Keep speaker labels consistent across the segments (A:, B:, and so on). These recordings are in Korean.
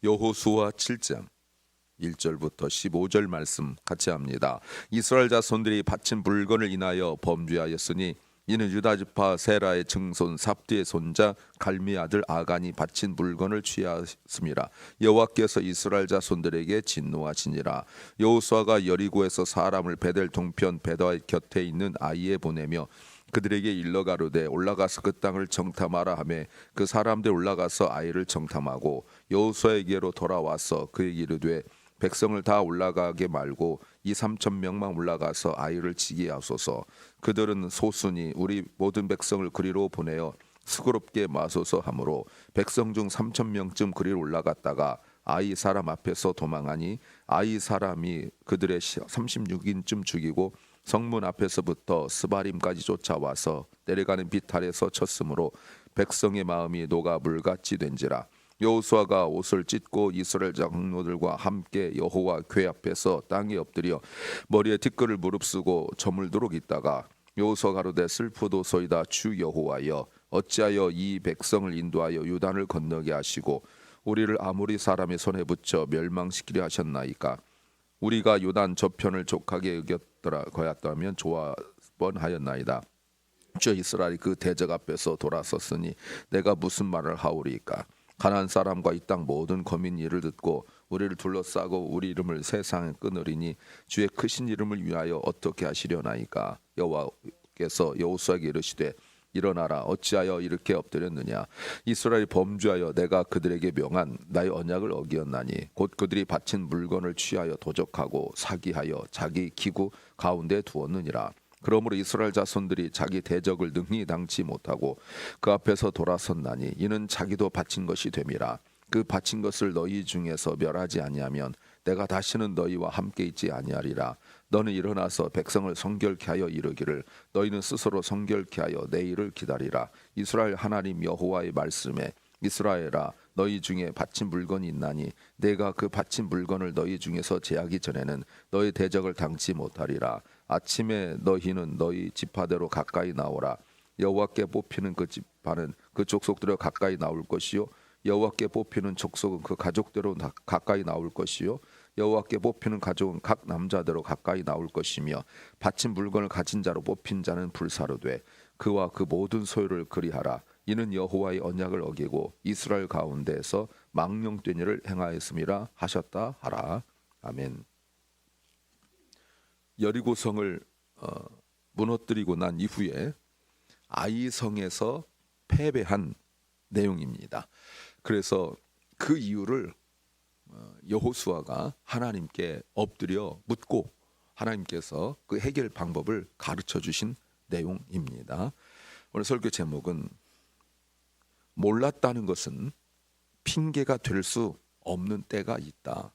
A: 여호수아 7장 1절부터 15절 말씀 같이 합니다. 이스라엘 자손들이 바친 물건을 인하여 범죄하였으니 이는 유다 지파 세라의 증손 삽디의 손자 갈미 아들 아간이 바친 물건을 취하였음이라. 여호와께서 이스라엘 자손들에게 진노하시니라. 여호수아가 여리고에서 사람을 베델 동편 베다 곁에 있는 아이에 보내며 그들에게 일러 가로되 올라가서 그 땅을 정탐하라 하매 그 사람들 올라가서 아이를 정탐하고 여호수아에게로 돌아와서 그에게 이르되 백성을 다 올라가게 말고 2-3천 명만 올라가서 아이를 치게 하소서. 그들은 소수니 우리 모든 백성을 그리로 보내어 수고롭게 마소서 하므로 백성 중 3천 명쯤 그리로 올라갔다가 아이 사람 앞에서 도망하니 아이 사람이 그들의 36인쯤 죽이고 성문 앞에서부터 스바림까지 쫓아와서 내려가는 빛 아래서 쳤으므로 백성의 마음이 녹아 물같이 된지라. 여호수아가 옷을 찢고 이스라엘 장로들과 함께 여호와 궤 앞에서 땅에 엎드려 머리에 티끌을 무릅쓰고 저물도록 있다가 여호수아 가로되 슬프도소이다 주 여호와여 어찌하여 이 백성을 인도하여 요단을 건너게 하시고 우리를 아모리 사람의 손에 붙여 멸망시키려 하셨나이까. 우리가 요단 저편을 족하게 여겼더라 거였다면 좋아 뻔하였나이다. 주 이스라엘이 그 대적 앞에서 돌아섰으니 내가 무슨 말을 하오리까. 가나안 사람과 이 땅 모든 거민 일을 듣고 우리를 둘러싸고 우리 이름을 세상에 끊으리니 주의 크신 이름을 위하여 어떻게 하시려나이까. 여호와께서 여호수아에게 이르시되 일어나라. 어찌하여 이렇게 엎드렸느냐. 이스라엘이 범죄하여 내가 그들에게 명한 나의 언약을 어기었나니 곧 그들이 바친 물건을 취하여 도적하고 사기하여 자기 기구 가운데 두었느니라. 그러므로 이스라엘 자손들이 자기 대적을 능히 당치 못하고 그 앞에서 돌아섰나니 이는 자기도 바친 것이 됨이라. 그 바친 것을 너희 중에서 멸하지 아니하면 내가 다시는 너희와 함께 있지 아니하리라. 너는 일어나서 백성을 성결케 하여 이르기를 너희는 스스로 성결케 하여 내일을 기다리라. 이스라엘 하나님 여호와의 말씀에 이스라엘아 너희 중에 바친 물건이 있나니 내가 그 바친 물건을 너희 중에서 제하기 전에는 너희 대적을 당치 못하리라. 아침에 너희는 너희 지파대로 가까이 나오라. 여호와께 뽑히는 그 지파는 그 족속대로 가까이 나올 것이요 여호와께 뽑히는 족속은 그 가족대로 가까이 나올 것이요 여호와께 뽑히는 가족은 각 남자대로 가까이 나올 것이며 바친 물건을 가진 자로 뽑힌 자는 불사로 돼 그와 그 모든 소유를 그리하라. 이는 여호와의 언약을 어기고 이스라엘 가운데에서 망령된 일을 행하였음이라 하셨다 하라. 아멘. 여리고성을 무너뜨리고 난 이후에 아이성에서 패배한 내용입니다. 그래서 그 이유를 여호수아가 하나님께 엎드려 묻고 하나님께서 그 해결 방법을 가르쳐 주신 내용입니다. 오늘 설교 제목은 몰랐다는 것은 핑계가 될 수 없는 때가 있다.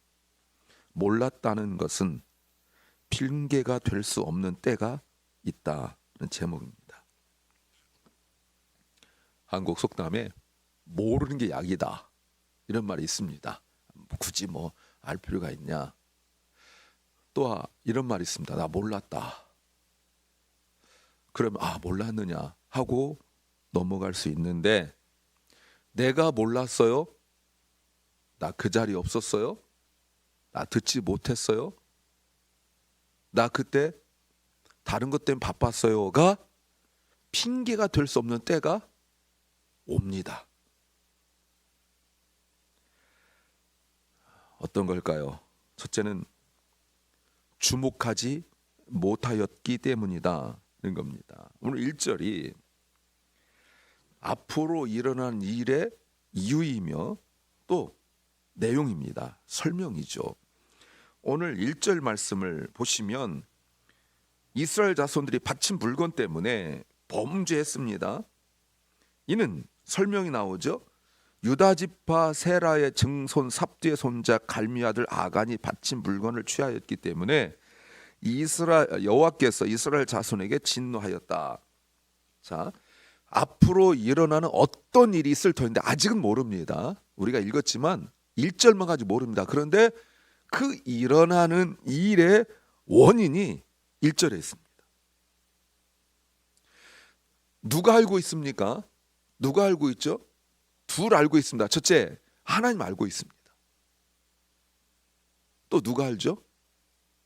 A: 몰랐다는 것은 핑계가 될 수 없는 때가 있다는 제목입니다. 한국 속담에 모르는 게 약이다 이런 말이 있습니다. 굳이 뭐 알 필요가 있냐. 또 이런 말이 있습니다. 나 몰랐다. 그러면 몰랐느냐 하고 넘어갈 수 있는데 내가 몰랐어요? 나 그 자리에 없었어요? 나 듣지 못했어요? 나 그때 다른 것 때문에 바빴어요가 핑계가 될 수 없는 때가 옵니다. 어떤 걸까요? 첫째는 주목하지 못하였기 때문이다는 겁니다. 오늘 1절이 앞으로 일어난 일의 이유이며 또 내용입니다. 설명이죠. 오늘 1절 말씀을 보시면 이스라엘 자손들이 바친 물건 때문에 범죄했습니다. 이는 설명이 나오죠. 유다 지파 세라의 증손 삽디의 손자 갈미 아들 아간이 바친 물건을 취하였기 때문에 여호와께서 이스라엘 자손에게 진노하였다. 자, 앞으로 일어나는 어떤 일이 있을 터인데 아직은 모릅니다. 우리가 읽었지만 1절만 가지고 모릅니다. 그런데 그 일어나는 일의 원인이 1절에 있습니다. 누가 알고 있습니까? 누가 알고 있죠? 둘 알고 있습니다. 첫째, 하나님 알고 있습니다. 또 누가 알죠?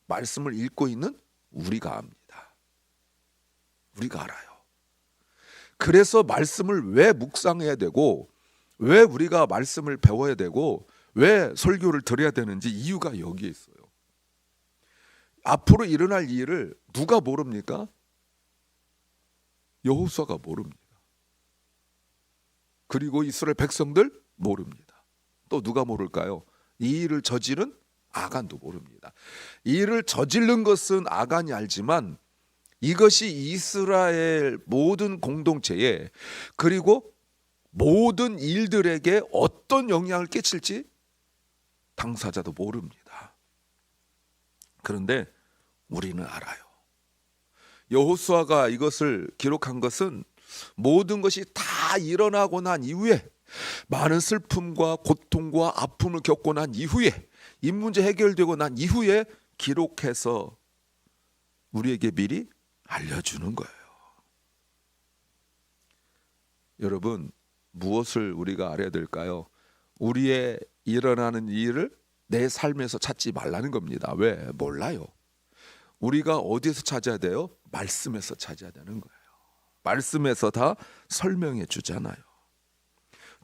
A: 말씀을 읽고 있는 우리가 압니다. 우리가 알아요. 그래서 말씀을 왜 묵상해야 되고, 왜 우리가 말씀을 배워야 되고, 왜 설교를 들어야 되는지 이유가 여기에 있어요. 앞으로 일어날 일을 누가 모릅니까? 여호수아가 모릅니다. 그리고 이스라엘 백성들 모릅니다. 또 누가 모를까요? 이 일을 저지른 아간도 모릅니다. 이 일을 저지른 것은 아간이 알지만 이것이 이스라엘 모든 공동체에, 그리고 모든 일들에게 어떤 영향을 끼칠지 당사자도 모릅니다. 그런데 우리는 알아요. 여호수아가 이것을 기록한 것은 모든 것이 다 일어나고 난 이후에, 많은 슬픔과 고통과 아픔을 겪고 난 이후에, 이 문제 해결되고 난 이후에 기록해서 우리에게 미리 알려주는 거예요. 여러분, 무엇을 우리가 알아야 될까요? 우리의 일어나는 일을 내 삶에서 찾지 말라는 겁니다. 왜? 몰라요. 우리가 어디에서 찾아야 돼요? 말씀에서 찾아야 되는 거예요. 말씀에서 다 설명해 주잖아요.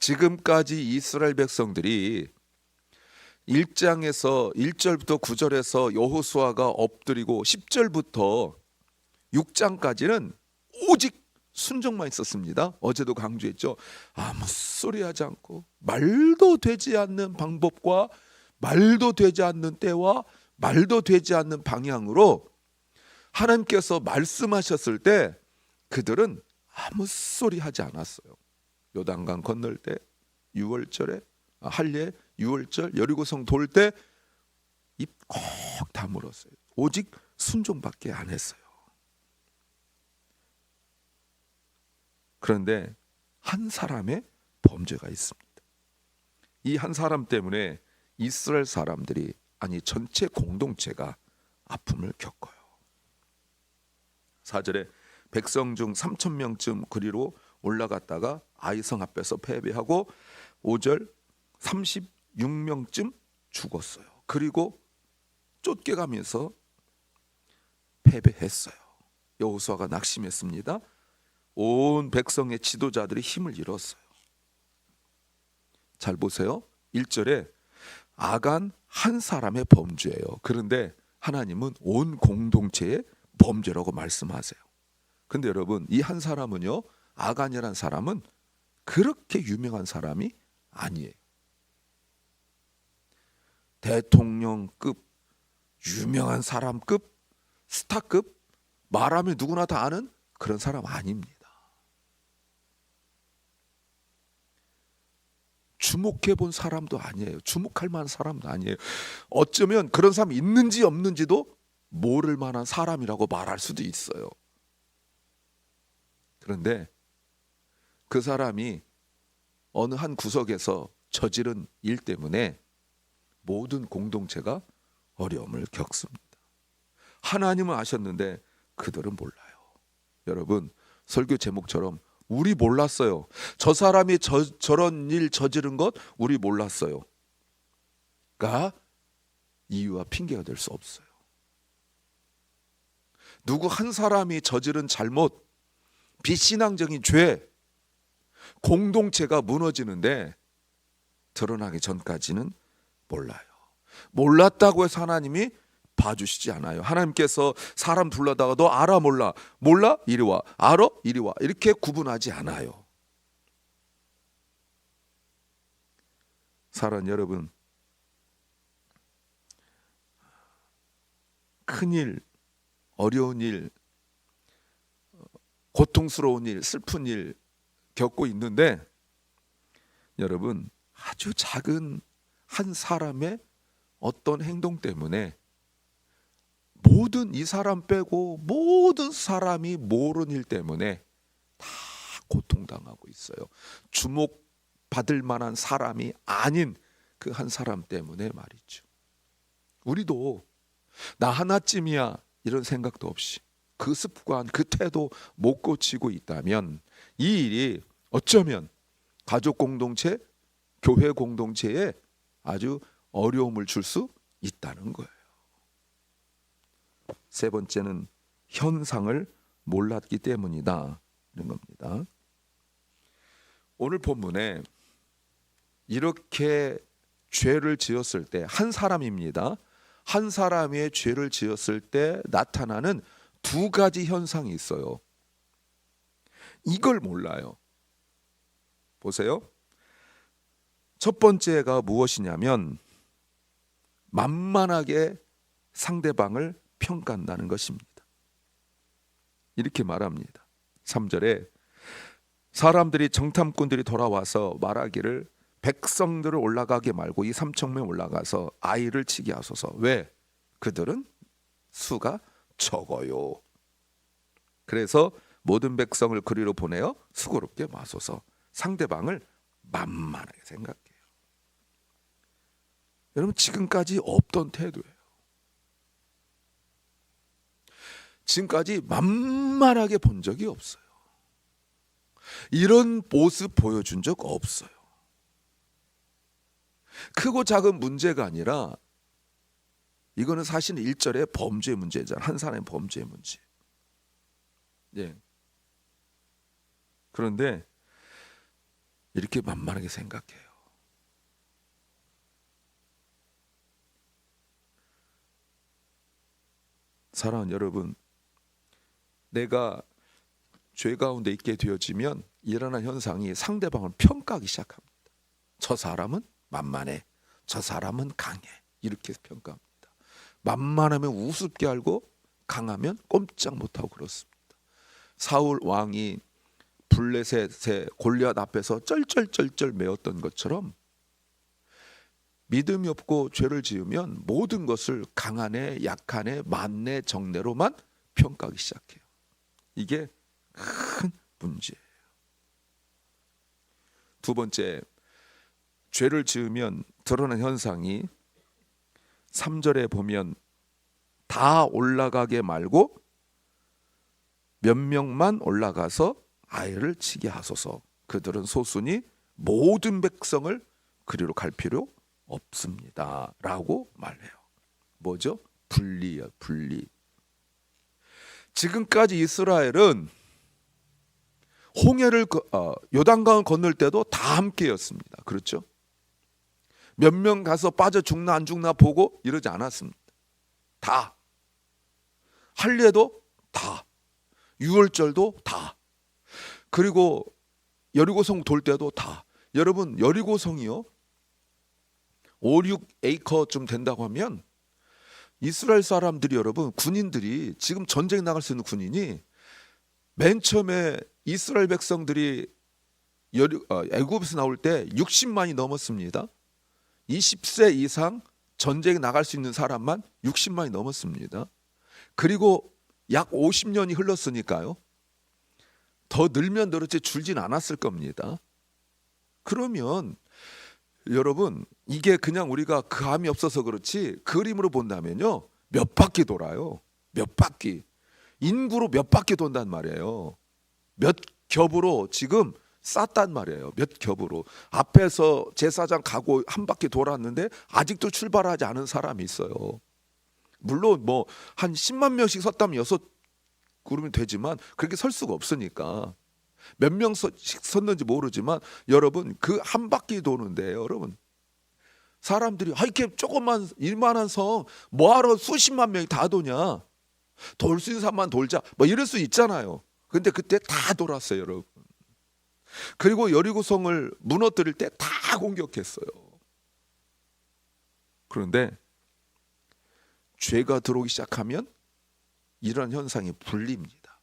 A: 지금까지 이스라엘 백성들이 1장에서 1절부터 9절에서 여호수아가 엎드리고 10절부터 6장까지는 오직 순종만 있었습니다. 어제도 강조했죠. 아무 소리 하지 않고 말도 되지 않는 방법과 말도 되지 않는 때와 말도 되지 않는 방향으로 하나님께서 말씀하셨을 때 그들은 아무 소리 하지 않았어요. 요단강 건널 때 6월절에 할례 6월절 여리고성 돌 때 입 꼭 다물었어요. 오직 순종밖에 안 했어요. 그런데 한 사람의 범죄가 있습니다. 이 한 사람 때문에 이스라엘 사람들이, 아니 전체 공동체가 아픔을 겪어요. 4절에 백성 중 3,000명쯤 그리로 올라갔다가 아이성 앞에서 패배하고 5절 36명쯤 죽었어요. 그리고 쫓겨가면서 패배했어요. 여호수아가 낙심했습니다. 온 백성의 지도자들이 힘을 잃었어요. 잘 보세요. 1절에 아간 한 사람의 범죄예요. 그런데 하나님은 온 공동체의 범죄라고 말씀하세요. 근데 여러분, 이 한 사람은요, 아간이라는 사람은 그렇게 유명한 사람이 아니에요. 대통령급, 유명한 사람급, 스타급, 말하면 누구나 다 아는 그런 사람 아닙니다. 주목해 본 사람도 아니에요. 주목할 만한 사람도 아니에요. 어쩌면 그런 사람이 있는지 없는지도 모를 만한 사람이라고 말할 수도 있어요. 그런데 그 사람이 어느 한 구석에서 저지른 일 때문에 모든 공동체가 어려움을 겪습니다. 하나님은 아셨는데 그들은 몰라요. 여러분, 설교 제목처럼 우리 몰랐어요. 저 사람이 저런 일 저지른 것 우리 몰랐어요. 가 이유와 핑계가 될 수 없어요. 누구 한 사람이 저지른 잘못, 비신앙적인 죄, 공동체가 무너지는데 드러나기 전까지는 몰라요. 몰랐다고 해서 하나님이 봐주시지 않아요. 하나님께서 사람 불러다가 너 알아 몰라? 몰라? 이리 와. 알아? 이리 와. 이렇게 구분하지 않아요. 사랑하는 여러분, 큰일, 어려운 일, 고통스러운 일, 슬픈 일 겪고 있는데 여러분, 아주 작은 한 사람의 어떤 행동 때문에 모든, 이 사람 빼고 모든 사람이 모르는 일 때문에 다 고통당하고 있어요. 주목받을 만한 사람이 아닌 그 한 사람 때문에 말이죠. 우리도 나 하나쯤이야 이런 생각도 없이 그 습관, 그 태도 못 고치고 있다면 이 일이 어쩌면 가족 공동체, 교회 공동체에 아주 어려움을 줄 수 있다는 거예요. 세 번째는 현상을 몰랐기 때문이다 이런 겁니다. 오늘 본문에 이렇게 죄를 지었을 때 한 사람입니다. 한 사람의 죄를 지었을 때 나타나는 두 가지 현상이 있어요. 이걸 몰라요. 보세요. 첫 번째가 무엇이냐면 만만하게 상대방을 평가한다는 것입니다. 이렇게 말합니다. 3절에 사람들이 정탐꾼들이 돌아와서 말하기를 백성들을 올라가게 말고 이 삼청면에 올라가서 아이를 치게 하소서. 왜? 그들은 수가 적어요. 그래서 모든 백성을 그리로 보내어 수고롭게 마소서. 상대방을 만만하게 생각해요. 여러분 지금까지 없던 태도예요. 지금까지 만만하게 본 적이 없어요. 이런 모습 보여준 적 없어요. 크고 작은 문제가 아니라 이거는 사실 일절의 범죄 문제잖아요. 한 사람의 범죄 문제. 예. 그런데 이렇게 만만하게 생각해요. 사랑하는 여러분, 내가 죄 가운데 있게 되어지면 일어나는 현상이 상대방을 평가하기 시작합니다. 저 사람은 만만해, 저 사람은 강해, 이렇게 평가합니다. 만만하면 우습게 알고 강하면 꼼짝 못하고 그렇습니다. 사울 왕이 블레셋의 골리앗 앞에서 쩔쩔쩔쩔 매었던 것처럼 믿음이 없고 죄를 지으면 모든 것을 강하네, 약하네, 많네, 적네로만 평가하기 시작해요. 이게 큰 문제예요. 두 번째, 죄를 지으면 드러나는 현상이 3절에 보면 다 올라가게 말고 몇 명만 올라가서 아이를 치게 하소서. 그들은 소수니 모든 백성을 그리로 갈 필요 없습니다 라고 말해요. 뭐죠? 분리예요. 분리. 지금까지 이스라엘은 홍해를 요단강을 건널 때도 다 함께였습니다. 그렇죠? 몇 명 가서 빠져 죽나 안 죽나 보고 이러지 않았습니다. 다. 할례도 다. 유월절도 다. 그리고 여리고성 돌 때도 다. 여러분 여리고성이요 5, 6에이커쯤 된다고 하면 이스라엘 사람들이 여러분 군인들이 지금 전쟁 나갈 수 있는 군인이 맨 처음에 이스라엘 백성들이 애굽에서 나올 때 60만이 넘었습니다. 20세 이상 전쟁에 나갈 수 있는 사람만 60만이 넘었습니다. 그리고 약 50년이 흘렀으니까요. 더 늘면 늘었지 줄진 않았을 겁니다. 그러면 여러분 이게 그냥 우리가 감이 없어서 그렇지 그림으로 본다면요. 몇 바퀴 돌아요. 몇 바퀴. 인구로 몇 바퀴 돈단 말이에요. 몇 겹으로 지금 쌌단 말이에요. 몇 겹으로. 앞에서 제사장 가고 한 바퀴 돌았는데 아직도 출발하지 않은 사람이 있어요. 물론 뭐 한 10만 명씩 섰다면 6그룹이 되지만 그렇게 설 수가 없으니까 몇 명씩 섰는지 모르지만 여러분 그 한 바퀴 도는데 여러분 사람들이 이렇게 조그만 이만한 성 뭐하러 수십만 명이 다 도냐. 돌 수 있는 사람만 돌자 뭐 이럴 수 있잖아요. 근데 그때 다 돌았어요 여러분. 그리고 여리고성을 무너뜨릴 때 다 공격했어요. 그런데 죄가 들어오기 시작하면 이런 현상이 불립니다.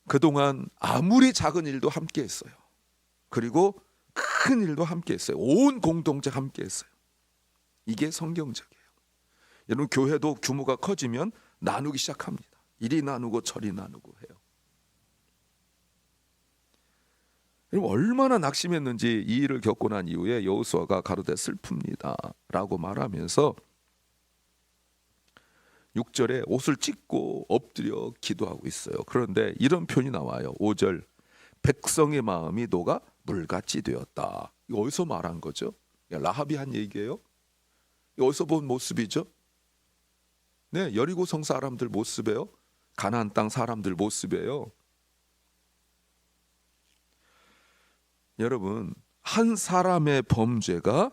A: 그동안 아무리 작은 일도 함께 했어요. 그리고 큰 일도 함께 했어요. 온 공동체가 함께 했어요. 이게 성경적이에요. 여러분 교회도 규모가 커지면 나누기 시작합니다. 이리 나누고 저리 나누고 해요. 여러분 얼마나 낙심했는지 이 일을 겪고 난 이후에 여호수아가 가로되 슬픕니다 라고 말하면서 6절에 옷을 찢고 엎드려 기도하고 있어요. 그런데 이런 표현이 나와요. 5절 백성의 마음이 녹아 물같이 되었다. 이거 어디서 말한 거죠? 라합이 한 얘기예요. 어디서 본 모습이죠? 네, 여리고성 사람들 모습이에요. 가나안 땅 사람들 모습이에요. 여러분, 한 사람의 범죄가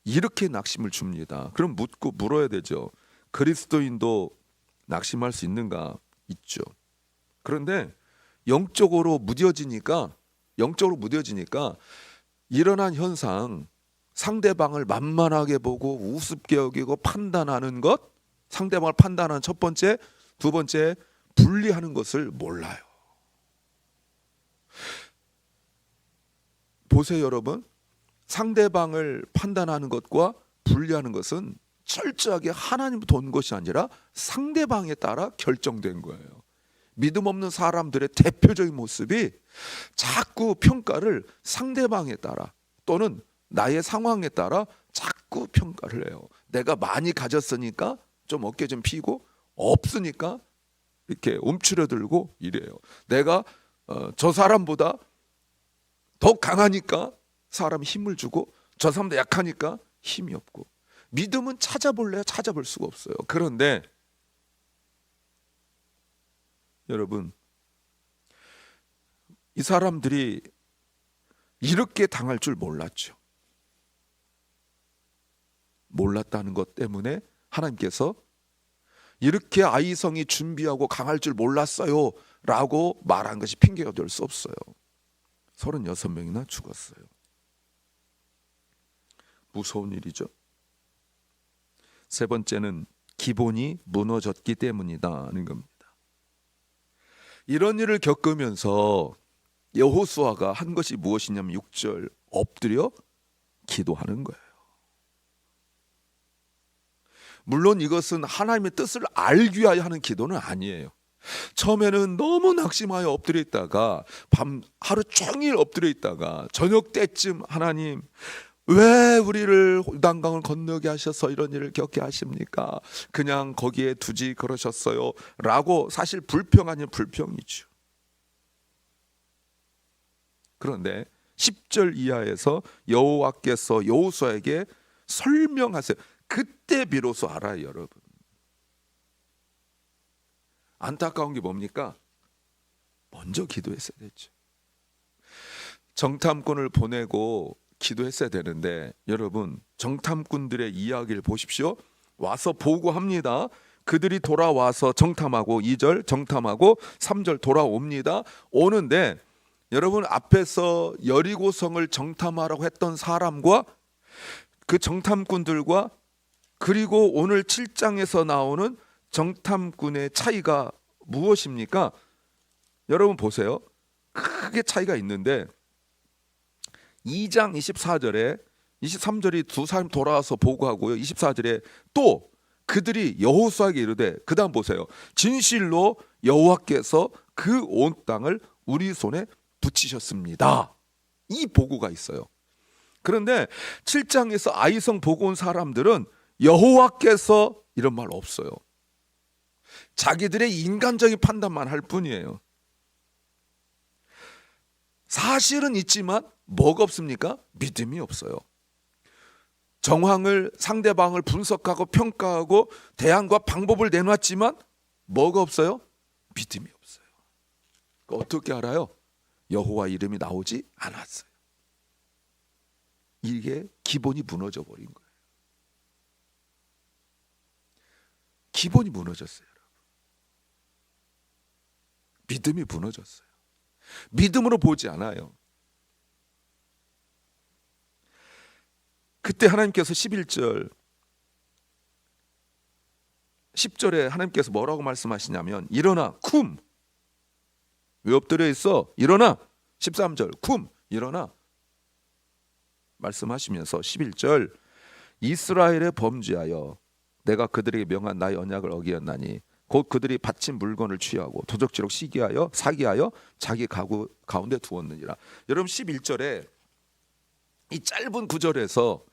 A: 이렇게 낙심을 줍니다. 그럼 묻고 물어야 되죠. 그리스도인도 낙심할 수 있는가? 있죠. 그런데 영적으로 무뎌지니까 일어난 현상, 상대방을 만만하게 보고 우습게 여기고 판단하는 것, 상대방을 판단하는 첫 번째, 두 번째, 분리하는 것을 몰라요. 보세요, 여러분. 상대방을 판단하는 것과 분리하는 것은 철저하게 하나님부터 온 것이 아니라 상대방에 따라 결정된 거예요. 믿음 없는 사람들의 대표적인 모습이 자꾸 평가를 상대방에 따라 또는 나의 상황에 따라 자꾸 평가를 해요. 내가 많이 가졌으니까 좀 어깨 좀 피고, 없으니까 이렇게 움츠러들고 이래요. 내가 저 사람보다 더 강하니까 사람 힘을 주고, 저 사람도 약하니까 힘이 없고. 믿음은 찾아볼래야 찾아볼 수가 없어요. 그런데 여러분, 이 사람들이 이렇게 당할 줄 몰랐죠. 몰랐다는 것 때문에 하나님께서 이렇게 아이성이 준비하고 강할 줄 몰랐어요 라고 말한 것이 핑계가 될 수 없어요. 36명이나 죽었어요. 무서운 일이죠. 세 번째는 기본이 무너졌기 때문이다는 겁니다. 이런 일을 겪으면서 여호수아가 한 것이 무엇이냐면 6절 엎드려 기도하는 거예요. 물론 이것은 하나님의 뜻을 알기 위하여 하는 기도는 아니에요. 처음에는 너무 낙심하여 엎드려 있다가 하루 종일 엎드려 있다가 저녁 때쯤 하나님 왜 우리를 요단강을 건너게 하셔서 이런 일을 겪게 하십니까? 그냥 거기에 두지 그러셨어요 라고 사실 불평 아닌 불평이죠. 그런데 10절 이하에서 여호와께서 여호수아에게 설명하세요. 그때 비로소 알아요, 여러분. 안타까운 게 뭡니까? 먼저 기도했어야 됐죠. 정탐꾼을 보내고 기도했어야 되는데, 여러분, 정탐꾼들의 이야기를 보십시오. 와서 보고합니다. 그들이 돌아와서 정탐하고 2절 정탐하고 3절 돌아옵니다. 오는데 여러분, 앞에서 여리고성을 정탐하라고 했던 사람과 그 정탐꾼들과 그리고 오늘 7장에서 나오는 정탐꾼의 차이가 무엇입니까? 여러분 보세요. 크게 차이가 있는데 2장 24절에 23절이 두 사람 돌아와서 보고하고요. 24절에 또 그들이 여호수아에게 이르되, 그 다음 보세요. 진실로 여호와께서 그 온 땅을 우리 손에 붙이셨습니다. 이 보고가 있어요. 그런데 7장에서 아이성 보고 온 사람들은 여호와께서 이런 말 없어요. 자기들의 인간적인 판단만 할 뿐이에요. 사실은 있지만 뭐가 없습니까? 믿음이 없어요. 정황을, 상대방을 분석하고 평가하고 대안과 방법을 내놨지만 뭐가 없어요? 믿음이 없어요. 어떻게 알아요? 여호와 이름이 나오지 않았어요. 이게 기본이 무너져 버린 거예요. 기본이 무너졌어요, 여러분. 믿음이 무너졌어요. 믿음으로 보지 않아요. 그때 하나님께서 11절 10절에 하나님께서 뭐라고 말씀하시냐면, 일어나 쿰, 왜 엎드려 있어? 일어나. 13절 쿰, 일어나 말씀하시면서 11절 이스라엘의 범죄하여 내가 그들에게 명한 나의 언약을 어기었나니 곧 그들이 바친 물건을 취하고 도적질로 시기하여 사기하여 자기 가구 가운데 두었느니라. 여러분 11절에 이 짧은 구절에서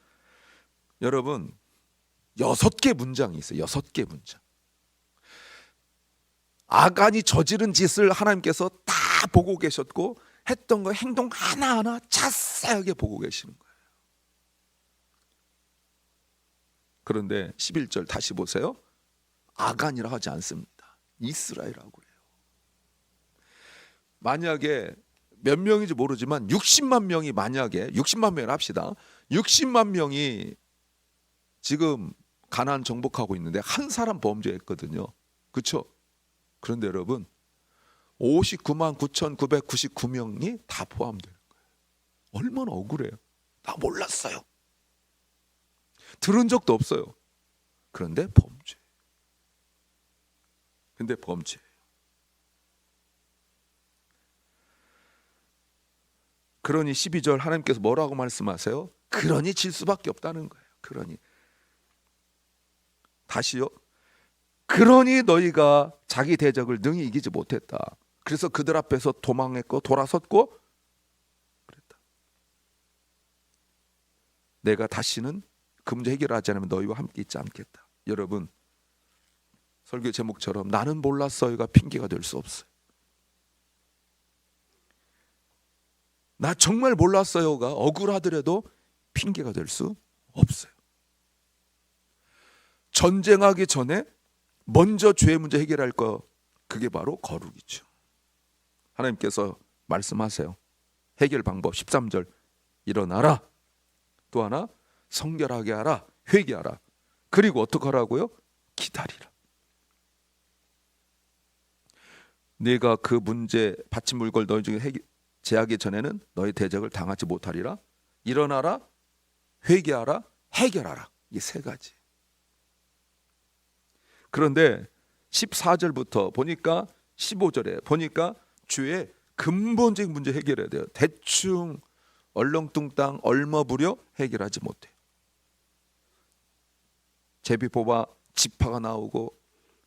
A: 여러분 6개 문장이 있어요. 6개 문장. 아간이 저지른 짓을 하나님께서 다 보고 계셨고 했던 거 행동 하나하나 자세하게 보고 계시는 거예요. 그런데 11절 다시 보세요. 아간이라 하지 않습니다. 이스라엘이라고 그래요. 만약에 몇 명인지 모르지만 60만 명이, 만약에 60만 명을 합시다. 60만 명이 지금 가나안 정복하고 있는데 한 사람 범죄했거든요. 그렇죠? 그런데 여러분 59만 9,999명이 다 포함되는 거예요. 얼마나 억울해요. 나 몰랐어요. 들은 적도 없어요. 그런데 범죄. 근데 범죄. 그러니 12절 하나님께서 뭐라고 말씀하세요? 그러니 질 수밖에 없다는 거예요. 그러니. 다시요. 그러니 너희가 자기 대적을 능히 이기지 못했다. 그래서 그들 앞에서 도망했고 돌아섰고 그랬다. 내가 다시는 그 문제 해결하지 않으면 너희와 함께 있지 않겠다. 여러분, 설교 제목처럼 나는 몰랐어요가 핑계가 될 수 없어요. 나 정말 몰랐어요가 억울하더라도 핑계가 될 수 없어요. 전쟁하기 전에 먼저 죄의 문제 해결할 거, 그게 바로 거룩이죠. 하나님께서 말씀하세요. 해결 방법 13절. 일어나라. 또 하나, 성결하게 하라. 회개하라. 그리고 어떻게 하라고요? 기다리라. 내가 그 문제 바친 물건을 너희 중에 제하기 전에는 너희 대적을 당하지 못하리라. 일어나라. 회개하라. 해결하라. 이 세 가지. 그런데 14절부터 보니까 15절에 보니까 죄의 근본적인 문제 해결해야 돼요. 대충 얼렁뚱땅 얼머부려 해결하지 못해요. 제비 뽑아 지파가 나오고,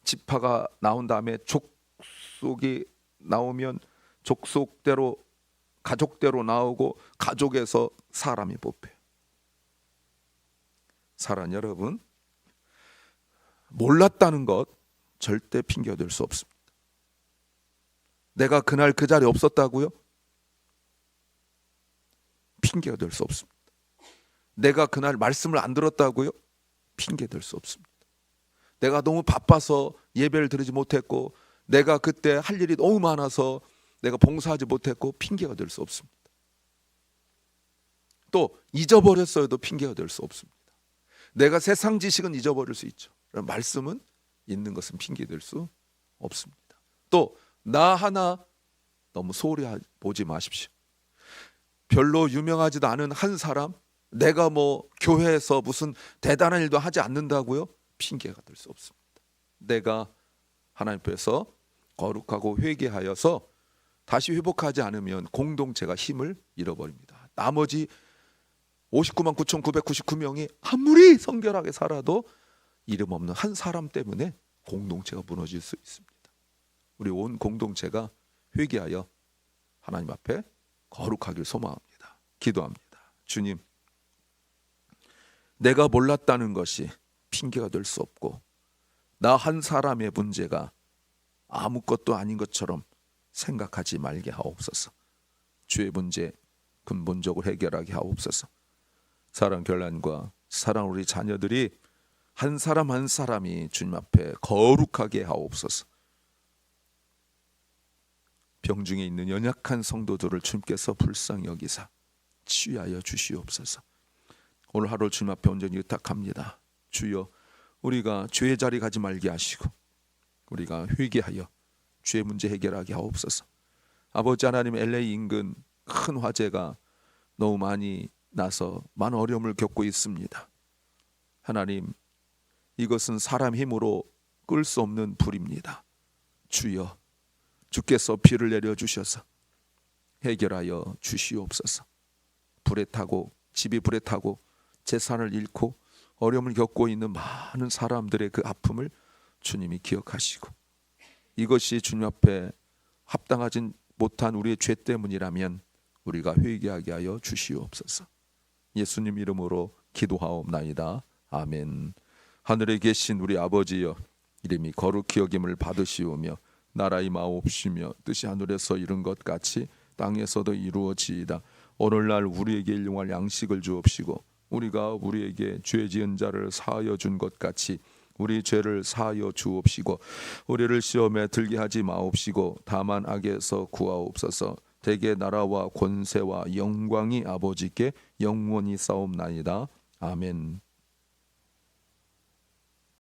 A: 지파가 나온 다음에 족속이 나오면 족속대로 가족대로 나오고, 가족에서 사람이 뽑혀요. 사랑 여러분, 몰랐다는 것 절대 핑계가 될 수 없습니다. 내가 그날 그 자리에 없었다고요? 핑계가 될 수 없습니다. 내가 그날 말씀을 안 들었다고요? 핑계 될 수 없습니다. 내가 너무 바빠서 예배를 드리지 못했고, 내가 그때 할 일이 너무 많아서 내가 봉사하지 못했고, 핑계가 될 수 없습니다. 또 잊어버렸어요도 핑계가 될 수 없습니다. 내가 세상 지식은 잊어버릴 수 있죠. 말씀은 있는 것은 핑계 될 수 없습니다. 또 나 하나 너무 소홀히 보지 마십시오. 별로 유명하지도 않은 한 사람, 내가 뭐 교회에서 무슨 대단한 일도 하지 않는다고요? 핑계가 될 수 없습니다. 내가 하나님 앞에서 거룩하고 회개하여서 다시 회복하지 않으면 공동체가 힘을 잃어버립니다. 나머지 59만 9,999명이 아무리 성결하게 살아도 이름 없는 한 사람 때문에 공동체가 무너질 수 있습니다. 우리 온 공동체가 회개하여 하나님 앞에 거룩하길 소망합니다. 기도합니다. 주님, 내가 몰랐다는 것이 핑계가 될 수 없고, 나 한 사람의 문제가 아무것도 아닌 것처럼 생각하지 말게 하옵소서. 죄의 문제 근본적으로 해결하게 하옵소서. 사랑 결란과 사랑 우리 자녀들이 한 사람 한 사람이 주님 앞에 거룩하게 하옵소서. 병중에 있는 연약한 성도들을 주님께서 불쌍히 여기사 치유하여 주시옵소서. 오늘 하루 주님 앞에 온전히 의탁합니다. 주여, 우리가 죄의 자리 가지 말게 하시고, 우리가 회개하여 죄의 문제 해결하게 하옵소서. 아버지 하나님, LA 인근 큰 화재가 너무 많이 나서 많은 어려움을 겪고 있습니다. 하나님, 이것은 사람 힘으로 끌 수 없는 불입니다. 주여, 주께서 비를 내려주셔서 해결하여 주시옵소서. 불에 타고, 집이 불에 타고 재산을 잃고 어려움을 겪고 있는 많은 사람들의 그 아픔을 주님이 기억하시고, 이것이 주님 앞에 합당하지 못한 우리의 죄 때문이라면 우리가 회개하게 하여 주시옵소서. 예수님 이름으로 기도하옵나이다. 아멘. 하늘에 계신 우리 아버지여, 이름이 거룩히 여김을 받으시오며 나라 임하옵시며 뜻이 하늘에서 이룬 것 같이 땅에서도 이루어지이다. 오늘날 우리에게 일용할 양식을 주옵시고 우리가 우리에게 죄 지은 자를 사하여 준 것 같이 우리 죄를 사하여 주옵시고 우리를 시험에 들게 하지 마옵시고 다만 악에서 구하옵소서. 대개 나라와 권세와 영광이 아버지께 영원히 싸움나이다. 아멘.